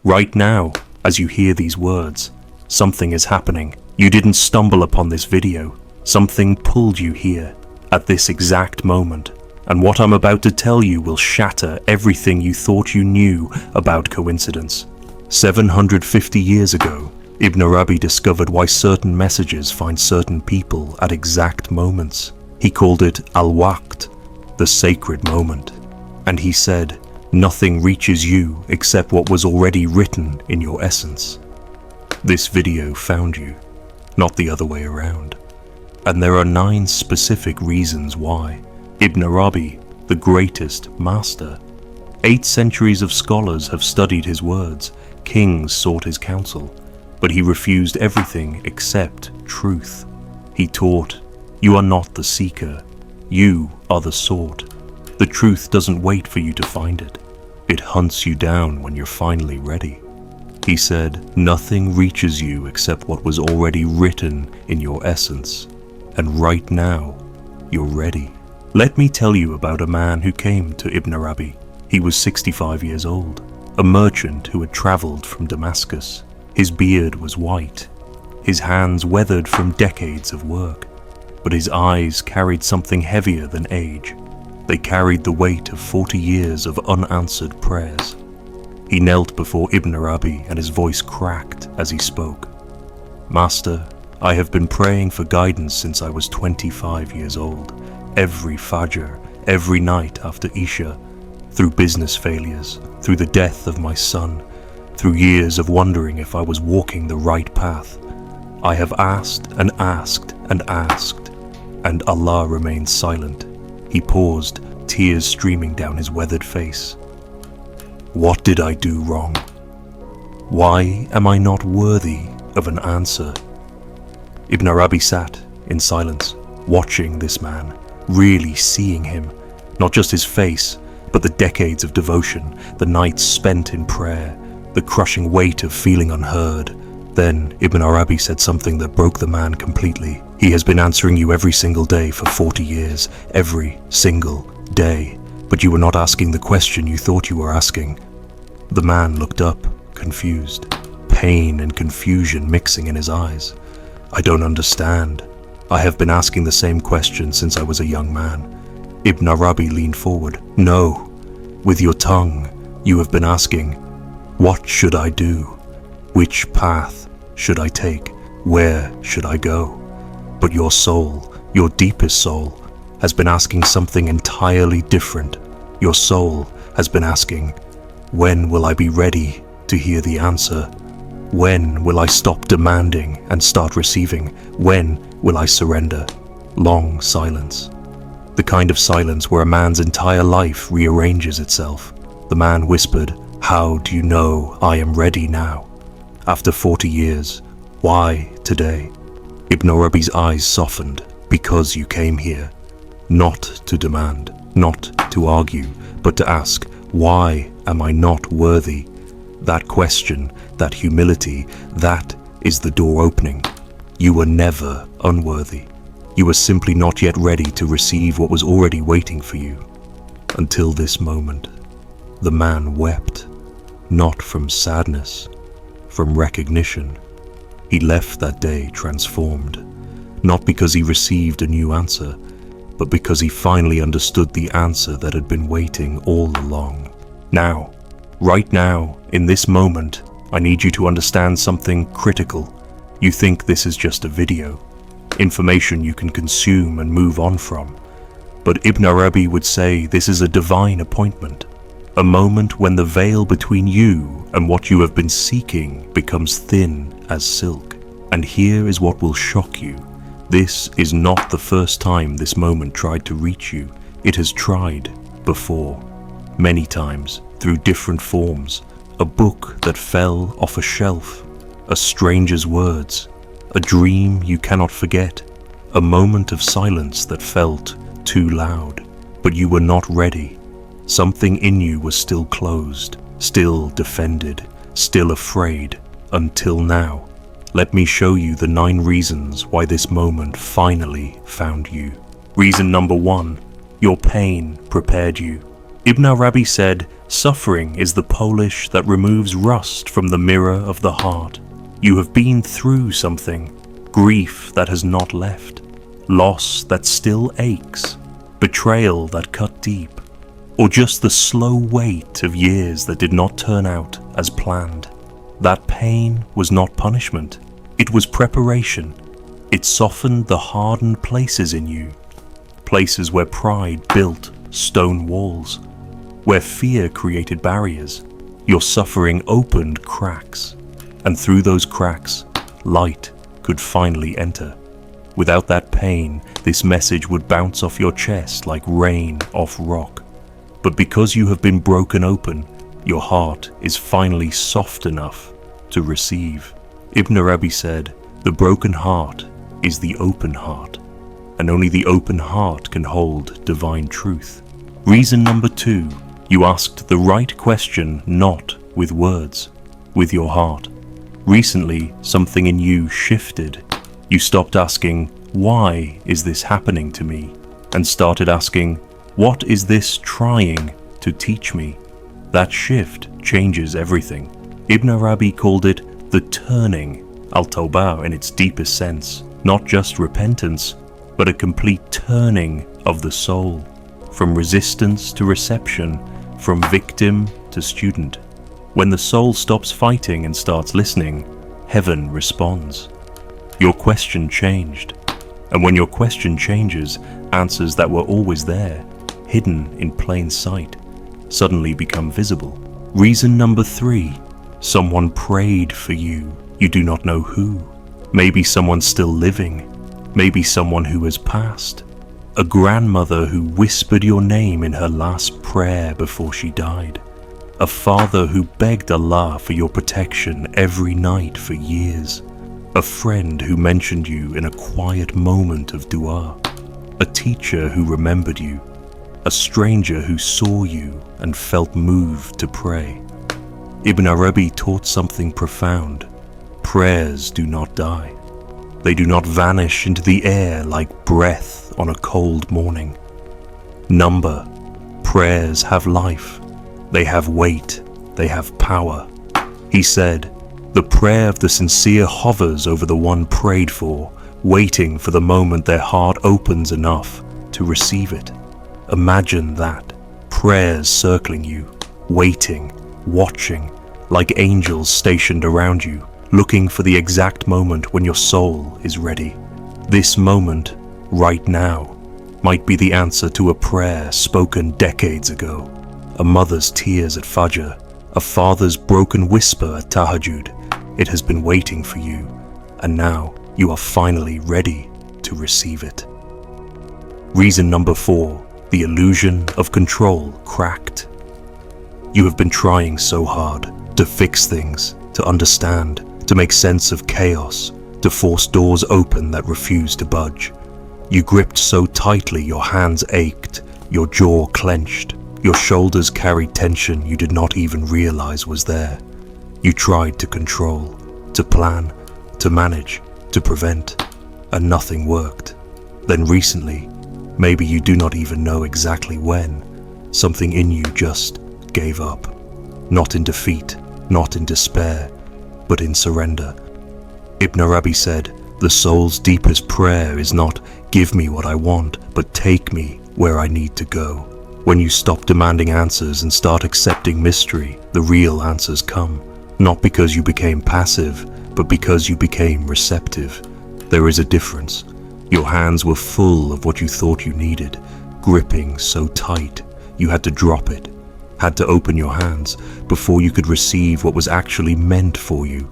Right now, as you hear these words, something is happening. You didn't stumble upon this video. Something pulled you here at this exact moment. And what I'm about to tell you will shatter everything you thought you knew about coincidence. 750 years ago, Ibn Arabi discovered why certain messages find certain people at exact moments. He called it AL-WAQT, the sacred moment. And he said, nothing reaches you except what was already written in your essence. This video found you, not the other way around. And there are 9 specific reasons why. Ibn Arabi, the greatest master. 8 centuries of scholars have studied his words, kings sought his counsel, but he refused everything except truth. He taught, you are not the seeker, you are the sought. The truth doesn't wait for you to find it. It hunts you down when you're finally ready. He said, nothing reaches you except what was already written in your essence. And right now, you're ready. Let me tell you about a man who came to Ibn Arabi. He was 65 years old, a merchant who had traveled from Damascus. His beard was white, his hands weathered from decades of work, but his eyes carried something heavier than age. They carried the weight of 40 years of unanswered prayers. He knelt before Ibn Arabi and his voice cracked as he spoke. Master, I have been praying for guidance since I was 25 years old. Every Fajr, every night after Isha, through business failures, through the death of my son, through years of wondering if I was walking the right path. I have asked and asked and asked, and Allah remained silent. He paused, tears streaming down his weathered face. What did I do wrong? Why am I not worthy of an answer? Ibn Arabi sat in silence, watching this man, really seeing him, not just his face, but the decades of devotion, the nights spent in prayer, the crushing weight of feeling unheard. Then Ibn Arabi said something that broke the man completely. He has been answering you every single day for 40 years, every single day, but you were not asking the question you thought you were asking. The man looked up, confused, pain and confusion mixing in his eyes. I don't understand. I have been asking the same question since I was a young man. Ibn Arabi leaned forward. No, with your tongue, you have been asking, what should I do? Which path should I take? Where should I go? But your soul, your deepest soul, has been asking something entirely different. Your soul has been asking, when will I be ready to hear the answer? When will I stop demanding and start receiving? When will I surrender? Long silence. The kind of silence where a man's entire life rearranges itself. The man whispered, how do you know I am ready now? After 40 years, why today? Ibn Arabi's eyes softened. Because you came here, not to demand, not to argue, but to ask, why am I not worthy? That question, that humility, that is the door opening. You were never unworthy. You were simply not yet ready to receive what was already waiting for you. Until this moment, the man wept, not from sadness, from recognition. He left that day transformed, not because he received a new answer, but because he finally understood the answer that had been waiting all along. Now, right now, in this moment, I need you to understand something critical. You think this is just a video, information you can consume and move on from. But Ibn Arabi would say this is a divine appointment, a moment when the veil between you and what you have been seeking becomes thin as silk. And here is what will shock you. This is not the first time this moment tried to reach you. It has tried before, many times, through different forms. A book that fell off a shelf, a stranger's words, a dream you cannot forget, a moment of silence that felt too loud, but you were not ready. Something in you was still closed, still defended, still afraid, until now. Let me show you the 9 reasons why this moment finally found you. Reason number 1, your pain prepared you. Ibn Arabi said, Suffering is the polish that removes rust from the mirror of the heart. You have been through something, grief that has not left, loss that still aches, betrayal that cut deep, or just the slow weight of years that did not turn out as planned. That pain was not punishment, it was preparation. It softened the hardened places in you, places where pride built stone walls, where fear created barriers. Your suffering opened cracks, and through those cracks, light could finally enter. Without that pain, this message would bounce off your chest like rain off rock. But because you have been broken open, your heart is finally soft enough to receive. Ibn Arabi said, "The broken heart is the open heart, and only the open heart can hold divine truth." Reason number 2, you asked the right question not with words, with your heart. Recently, something in you shifted. You stopped asking, "Why is this happening to me?" and started asking, "What is this trying to teach me?" That shift changes everything. Ibn Arabi called it the turning, al-tawbah in its deepest sense, not just repentance, but a complete turning of the soul, from resistance to reception, from victim to student. When the soul stops fighting and starts listening, heaven responds. Your question changed, and when your question changes, answers that were always there, hidden in plain sight, suddenly become visible. Reason number 3, someone prayed for you. You do not know who. Maybe someone still living, maybe someone who has passed. A grandmother who whispered your name in her last prayer before she died. A father who begged Allah for your protection every night for years. A friend who mentioned you in a quiet moment of dua. A teacher who remembered you. A stranger who saw you and felt moved to pray. Ibn Arabi taught something profound. Prayers do not die. They do not vanish into the air like breath on a cold morning. Number. Prayers have life. They have weight. They have power. He said, "The prayer of the sincere hovers over the one prayed for, waiting for the moment their heart opens enough to receive it." Imagine that. Prayers circling you, waiting, watching, like angels stationed around you, looking for the exact moment when your soul is ready. This moment, right now, might be the answer to a prayer spoken decades ago. A mother's tears at Fajr, a father's broken whisper at Tahajjud. It has been waiting for you, and now you are finally ready to receive it. Reason number 4, the illusion of control cracked. You have been trying so hard to fix things, to understand, to make sense of chaos, to force doors open that refuse to budge. You gripped so tightly your hands ached, your jaw clenched, your shoulders carried tension you did not even realize was there. You tried to control, to plan, to manage, to prevent, and nothing worked. Then recently, maybe you do not even know exactly when, something in you just gave up. Not in defeat, not in despair, but in surrender. Ibn Arabi said, "The soul's deepest prayer is not, 'Give me what I want,' but 'Take me where I need to go.' When you stop demanding answers and start accepting mystery, the real answers come. Not because you became passive, but because you became receptive. There is a difference. Your hands were full of what you thought you needed, gripping so tight you had to drop it, had to open your hands before you could receive what was actually meant for you.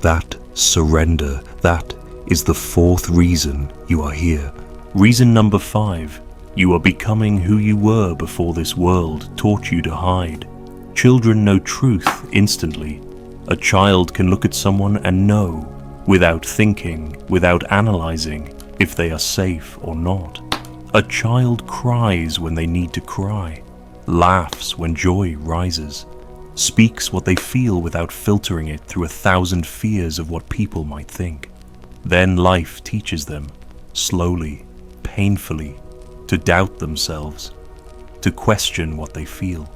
That surrender, that is the 4th reason you are here. Reason number 5, you are becoming who you were before this world taught you to hide. Children know truth instantly. A child can look at someone and know, without thinking, without analyzing, if they are safe or not. A child cries when they need to cry, laughs when joy rises, speaks what they feel without filtering it through 1,000 fears of what people might think. Then life teaches them, slowly, painfully, to doubt themselves, to question what they feel,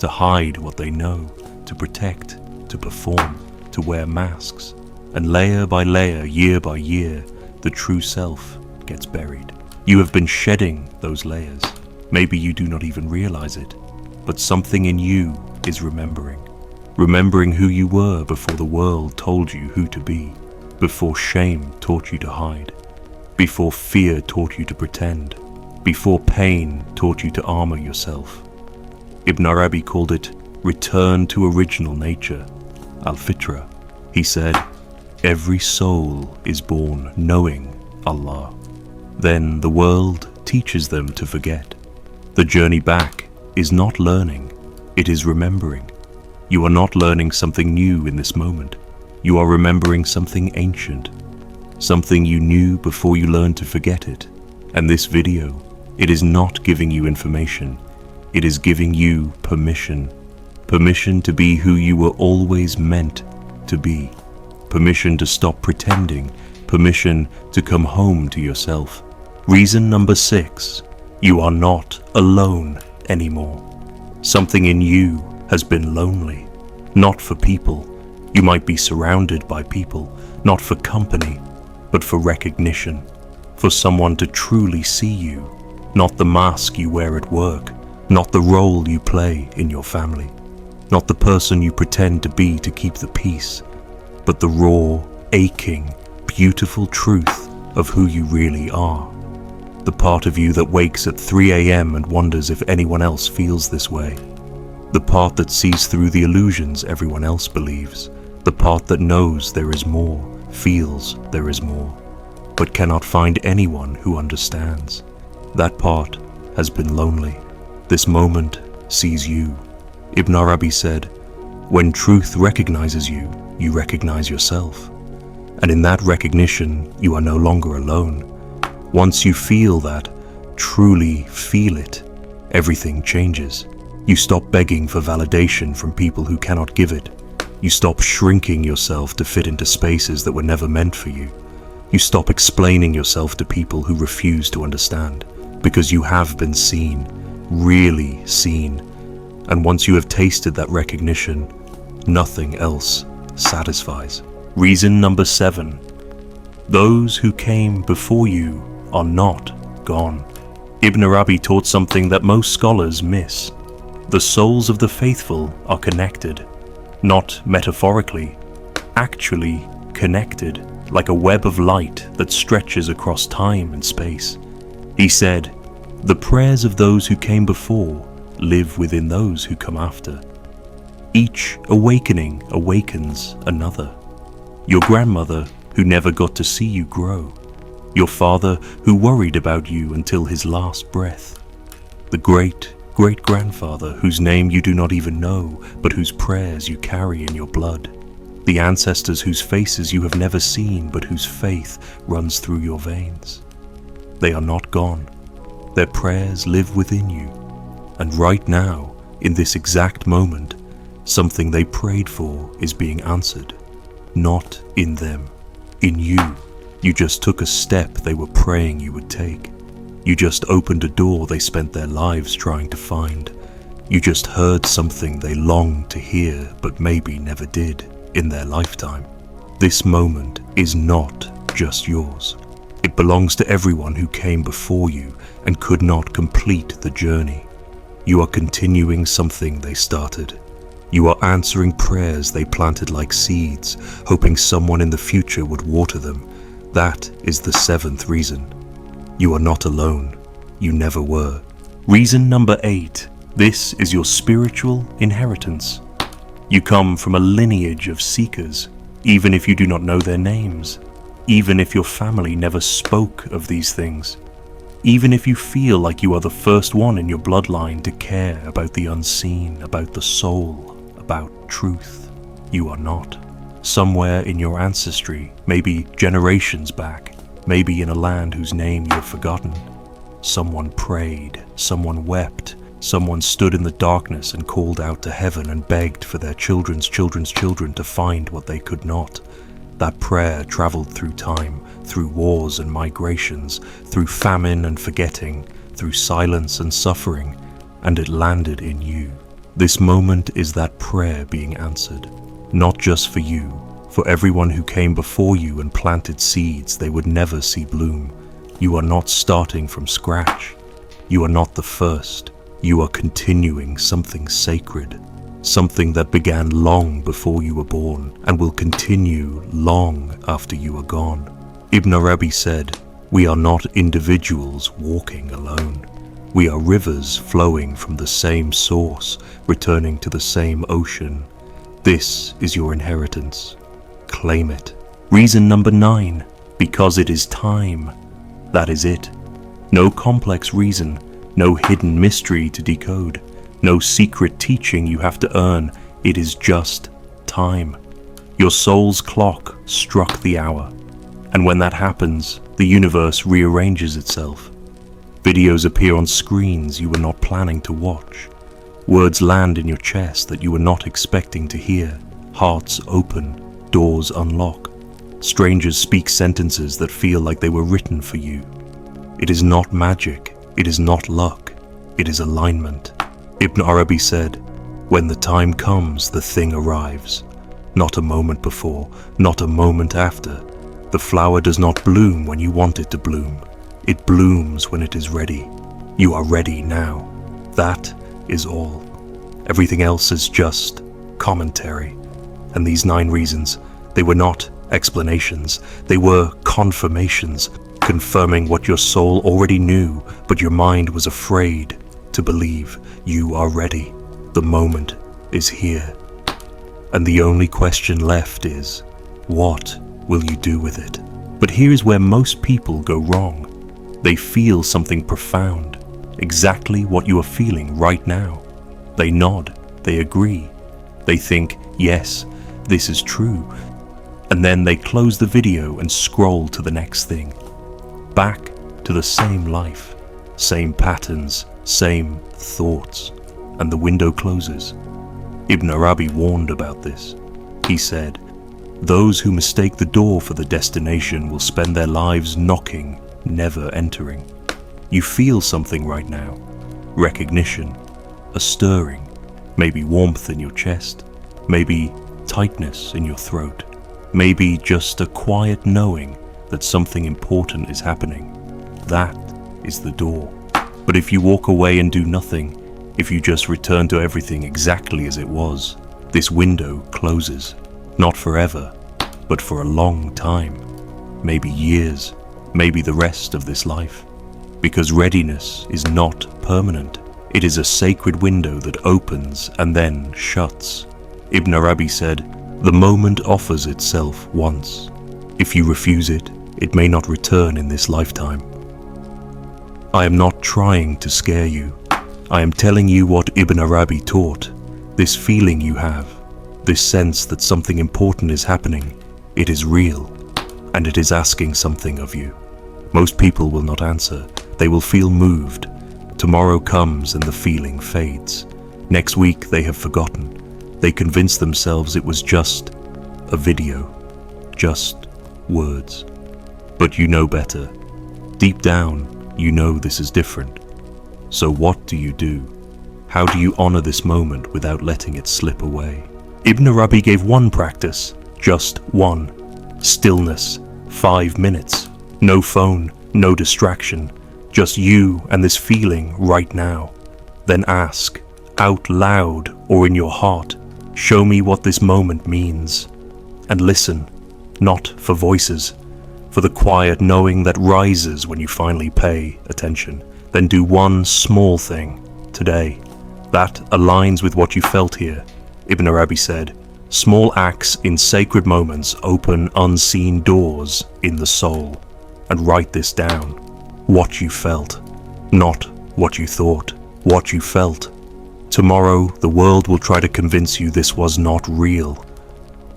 to hide what they know, to protect, to perform, to wear masks. And layer by layer, year by year, the true self gets buried. You have been shedding those layers. Maybe you do not even realize it, but something in you is remembering. Remembering who you were before the world told you who to be, before shame taught you to hide, before fear taught you to pretend, before pain taught you to armor yourself. Ibn Arabi called it return to original nature, al-fitra. He said, every soul is born knowing Allah. Then the world teaches them to forget. The journey back is not learning, it is remembering. You are not learning something new in this moment. You are remembering something ancient, something you knew before you learned to forget it. And this video, it is not giving you information. It is giving you permission. Permission to be who you were always meant to be. Permission to stop pretending. Permission to come home to yourself. Reason number 6, you are not alone anymore. Something in you has been lonely, not for people. You might be surrounded by people, not for company, but for recognition, for someone to truly see you, not the mask you wear at work, not the role you play in your family, not the person you pretend to be to keep the peace, but the raw, aching, beautiful truth of who you really are. The part of you that wakes at 3 a.m. and wonders if anyone else feels this way. The part that sees through the illusions everyone else believes. The part that knows there is more, feels there is more, but cannot find anyone who understands. That part has been lonely. This moment sees you. Ibn Arabi said, when truth recognizes you, you recognize yourself. And in that recognition, you are no longer alone. Once you feel that, truly feel it, everything changes. You stop begging for validation from people who cannot give it. You stop shrinking yourself to fit into spaces that were never meant for you. You stop explaining yourself to people who refuse to understand, because you have been seen, really seen. And once you have tasted that recognition, nothing else satisfies. Reason number 7, those who came before you are not gone. Ibn Arabi taught something that most scholars miss. The souls of the faithful are connected, not metaphorically, actually connected, like a web of light that stretches across time and space. He said, the prayers of those who came before live within those who come after. Each awakening awakens another. Your grandmother who never got to see you grow. Your father who worried about you until his last breath. The great-great-grandfather whose name you do not even know, but whose prayers you carry in your blood. The ancestors whose faces you have never seen, but whose faith runs through your veins. They are not gone. Their prayers live within you. And right now, in this exact moment, something they prayed for is being answered. Not in them, in you. You just took a step they were praying you would take. You just opened a door they spent their lives trying to find. You just heard something they longed to hear but maybe never did in their lifetime. This moment is not just yours. It belongs to everyone who came before you and could not complete the journey. You are continuing something they started. You are answering prayers they planted like seeds, hoping someone in the future would water them. That is the 7th reason. You are not alone. You never were. Reason number 8. This is your spiritual inheritance. You come from a lineage of seekers, even if you do not know their names, even if your family never spoke of these things, even if you feel like you are the first one in your bloodline to care about the unseen, about the soul, about truth. You are not. Somewhere in your ancestry, maybe generations back, maybe in a land whose name you have forgotten, someone prayed, someone wept, someone stood in the darkness and called out to heaven and begged for their children's children's children to find what they could not. That prayer traveled through time, through wars and migrations, through famine and forgetting, through silence and suffering, and it landed in you. This moment is that prayer being answered, not just for you, for everyone who came before you and planted seeds they would never see bloom. You are not starting from scratch. You are not the first. You are continuing something sacred, something that began long before you were born and will continue long after you are gone. Ibn Arabi said, "We are not individuals walking alone. We are rivers flowing from the same source, returning to the same ocean. This is your inheritance. Claim it." Reason number 9, because it is time. That is it. No complex reason, no hidden mystery to decode, no secret teaching you have to earn. It is just time. Your soul's clock struck the hour, and when that happens, the universe rearranges itself. Videos appear on screens you were not planning to watch. Words land in your chest that you were not expecting to hear. Hearts open, doors unlock. Strangers speak sentences that feel like they were written for you. It is not magic, it is not luck, it is alignment. Ibn Arabi said, "When the time comes, the thing arrives. Not a moment before, not a moment after. The flower does not bloom when you want it to bloom. It blooms when it is ready. You are ready now. That is all. Everything else is just commentary." And these 9 reasons, they were not explanations, they were confirmations, confirming what your soul already knew, but your mind was afraid to believe. You are ready. The moment is here. And the only question left is, what will you do with it? But here is where most people go wrong. They feel something profound, exactly what you are feeling right now. They nod, they agree, they think, yes, this is true. And then they close the video and scroll to the next thing. Back to the same life, same patterns, same thoughts, and the window closes. Ibn Arabi warned about this. He said, "Those who mistake the door for the destination will spend their lives knocking, never entering." You feel something right now. Recognition, a stirring, maybe warmth in your chest, maybe tightness in your throat, maybe just a quiet knowing that something important is happening. That is the door. But if you walk away and do nothing, if you just return to everything exactly as it was, this window closes. Not forever, but for a long time. Maybe years, maybe the rest of this life. Because readiness is not permanent. It is a sacred window that opens and then shuts. Ibn Arabi said, "The moment offers itself once. If you refuse it, it may not return in this lifetime." I am not trying to scare you. I am telling you what Ibn Arabi taught. This feeling you have, this sense that something important is happening, it is real, and it is asking something of you. Most people will not answer. They will feel moved. Tomorrow comes and the feeling fades. Next week they have forgotten. They convince themselves it was just a video, just words. But you know better. Deep down, you know this is different. So what do you do? How do you honor this moment without letting it slip away? Ibn Arabi gave one practice, just one. Stillness, 5 minutes. No phone, no distraction. Just you and this feeling right now. Then ask, out loud or in your heart, show me what this moment means. And listen, not for voices, for the quiet knowing that rises when you finally pay attention. Then do one small thing today that aligns with what you felt here. Ibn Arabi said, "Small acts in sacred moments open unseen doors in the soul." And write this down. What you felt, not what you thought, what you felt. Tomorrow, the world will try to convince you this was not real,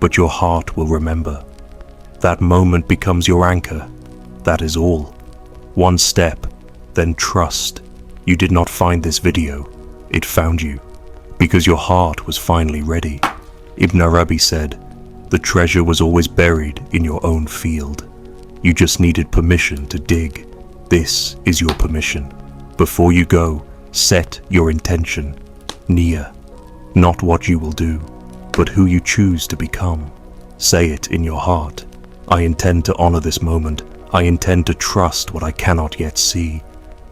but your heart will remember. That moment becomes your anchor. That is all. One step, then trust. You did not find this video. It found you, because your heart was finally ready. Ibn Arabi said, "The treasure was always buried in your own field. You just needed permission to dig. This is your permission. Before you go, set your intention. Niyyah. Not what you will do, but who you choose to become. Say it in your heart. I intend to honor this moment. I intend to trust what I cannot yet see.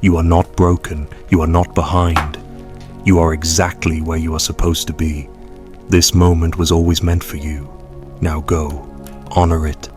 You are not broken. You are not behind. You are exactly where you are supposed to be. This moment was always meant for you. Now go, honor it,